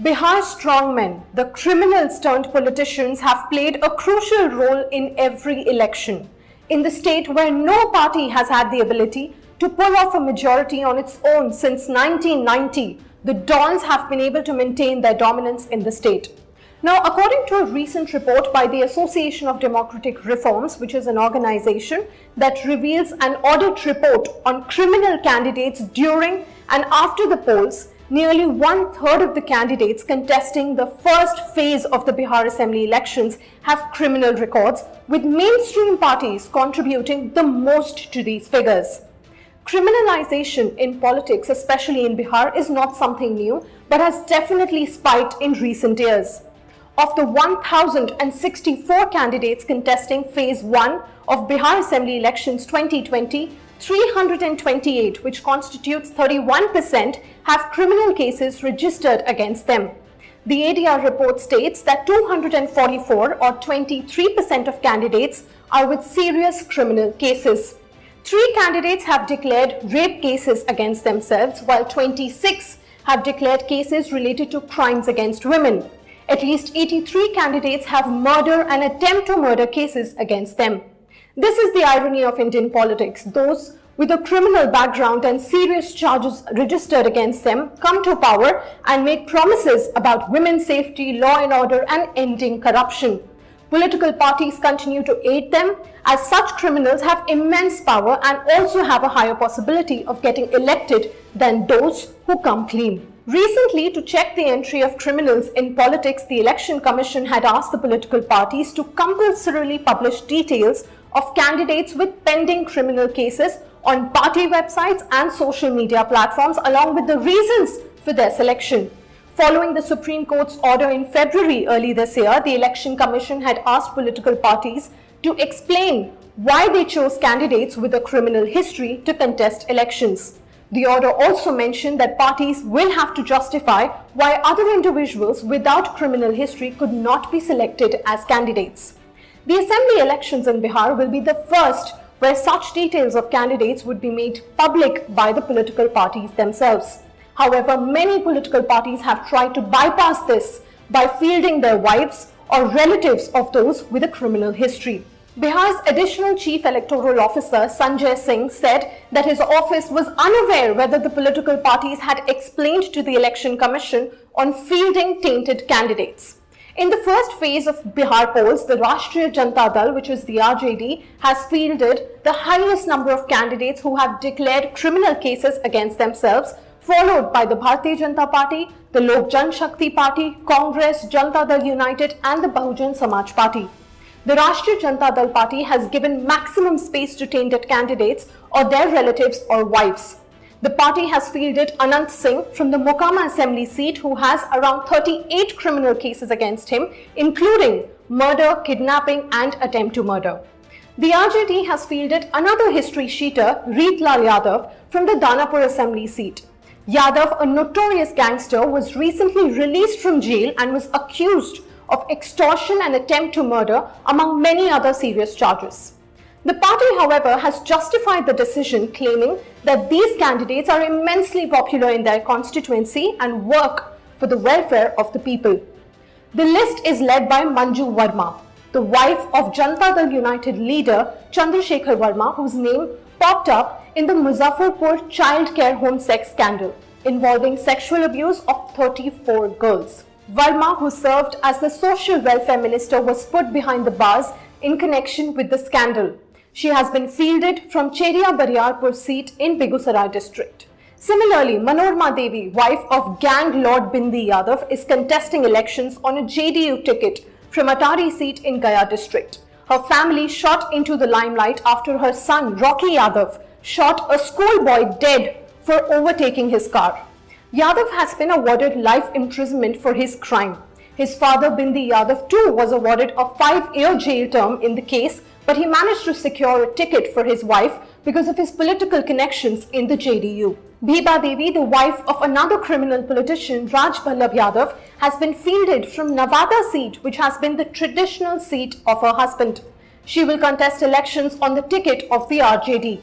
Bihar strongmen, the criminals turned politicians, have played a crucial role in every election. In the state where no party has had the ability to pull off a majority on its own since 1990, the Dons have been able to maintain their dominance in the state. Now, according to a recent report by the Association of Democratic Reforms, which is an organization that reveals an audit report on criminal candidates during and after the polls, nearly 1/3 of the candidates contesting the first phase of the Bihar Assembly elections have criminal records, with mainstream parties contributing the most to these figures. Criminalization in politics, especially in Bihar, is not something new, but has definitely spiked in recent years. Of the 1,064 candidates contesting Phase 1 of Bihar Assembly Elections 2020, 328, which constitutes 31%, have criminal cases registered against them. The ADR report states that 244 or 23% of candidates are with serious criminal cases. 3 candidates have declared rape cases against themselves, while 26 have declared cases related to crimes against women. At least 83 candidates have murder and attempt to murder cases against them. This is the irony of Indian politics. Those with a criminal background and serious charges registered against them come to power and make promises about women's safety, law and order, and ending corruption. Political parties continue to aid them, as such criminals have immense power and also have a higher possibility of getting elected than those who come clean. Recently, to check the entry of criminals in politics, the Election Commission had asked the political parties to compulsorily publish details of candidates with pending criminal cases on party websites and social media platforms, along with the reasons for their selection. Following the Supreme Court's order in February early this year, the Election Commission had asked political parties to explain why they chose candidates with a criminal history to contest elections. The order also mentioned that parties will have to justify why other individuals without criminal history could not be selected as candidates. The assembly elections in Bihar will be the first where such details of candidates would be made public by the political parties themselves. However, many political parties have tried to bypass this by fielding their wives or relatives of those with a criminal history. Bihar's additional chief electoral officer Sanjay Singh said that his office was unaware whether the political parties had explained to the Election Commission on fielding tainted candidates. In the first phase of Bihar polls, the Rashtriya Janata Dal, which is the RJD, has fielded the highest number of candidates who have declared criminal cases against themselves, followed by the Bharatiya Janata Party, the Lok Jan Shakti Party, Congress, Janata Dal United and the Bahujan Samaj Party. The Rashtriya Janata Dal Party has given maximum space to tainted candidates or their relatives or wives. The party has fielded Anant Singh from the Mokama Assembly seat, who has around 38 criminal cases against him, including murder, kidnapping and attempt to murder. The RJD has fielded another history sheeter, Reetlal Yadav, from the Danapur Assembly seat. Yadav, a notorious gangster, was recently released from jail and was accused of extortion and attempt to murder, among many other serious charges. The party, however, has justified the decision, claiming that these candidates are immensely popular in their constituency and work for the welfare of the people. The list is led by Manju Verma, the wife of Janata Dal United leader Chandrasekhar Verma, whose name popped up in the Muzaffarpur child care home sex scandal involving sexual abuse of 34 girls. Verma, who served as the Social Welfare Minister, was put behind the bars in connection with the scandal. She has been fielded from Cheria Bariarpur seat in Begusarai district. Similarly, Manorma Devi, wife of gang lord Bindi Yadav, is contesting elections on a JDU ticket from Atari seat in Gaya district. Her family shot into the limelight after her son Rocky Yadav shot a schoolboy dead for overtaking his car. Yadav has been awarded life imprisonment for his crime. His father Bindi Yadav too was awarded a 5-year jail term in the case, but he managed to secure a ticket for his wife because of his political connections in the JDU. Bhiba Devi, the wife of another criminal politician, Raj Ballabh Yadav, has been fielded from Nevada seat, which has been the traditional seat of her husband. She will contest elections on the ticket of the RJD.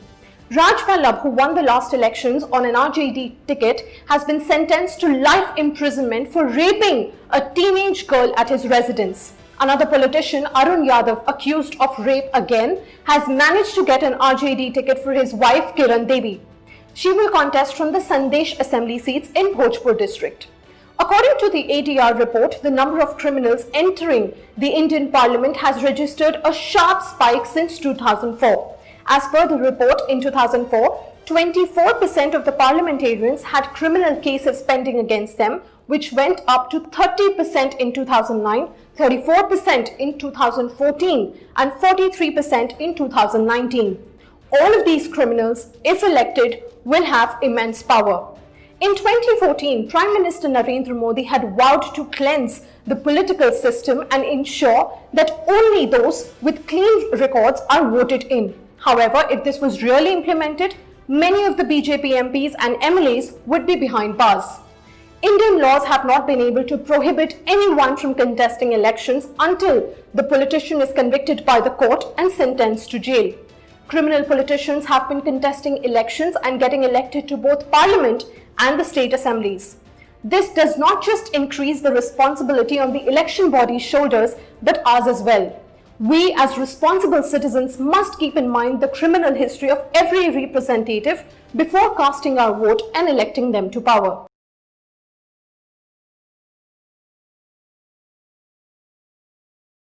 Raj Vallabh, who won the last elections on an RJD ticket, has been sentenced to life imprisonment for raping a teenage girl at his residence. Another politician, Arun Yadav, accused of rape again, has managed to get an RJD ticket for his wife Kiran Devi. She will contest from the Sandesh Assembly seats in Bhojpur district. According to the ADR report, the number of criminals entering the Indian Parliament has registered a sharp spike since 2004. As per the report, in 2004, 24% of the parliamentarians had criminal cases pending against them, which went up to 30% in 2009, 34% in 2014, and 43% in 2019. All of these criminals, if elected, will have immense power. In 2014, Prime Minister Narendra Modi had vowed to cleanse the political system and ensure that only those with clean records are voted in. However, if this was really implemented, many of the BJP MPs and MLAs would be behind bars. Indian laws have not been able to prohibit anyone from contesting elections until the politician is convicted by the court and sentenced to jail. Criminal politicians have been contesting elections and getting elected to both parliament and the state assemblies. This does not just increase the responsibility on the election body's shoulders, but ours as well. We as responsible citizens must keep in mind the criminal history of every representative before casting our vote and electing them to power.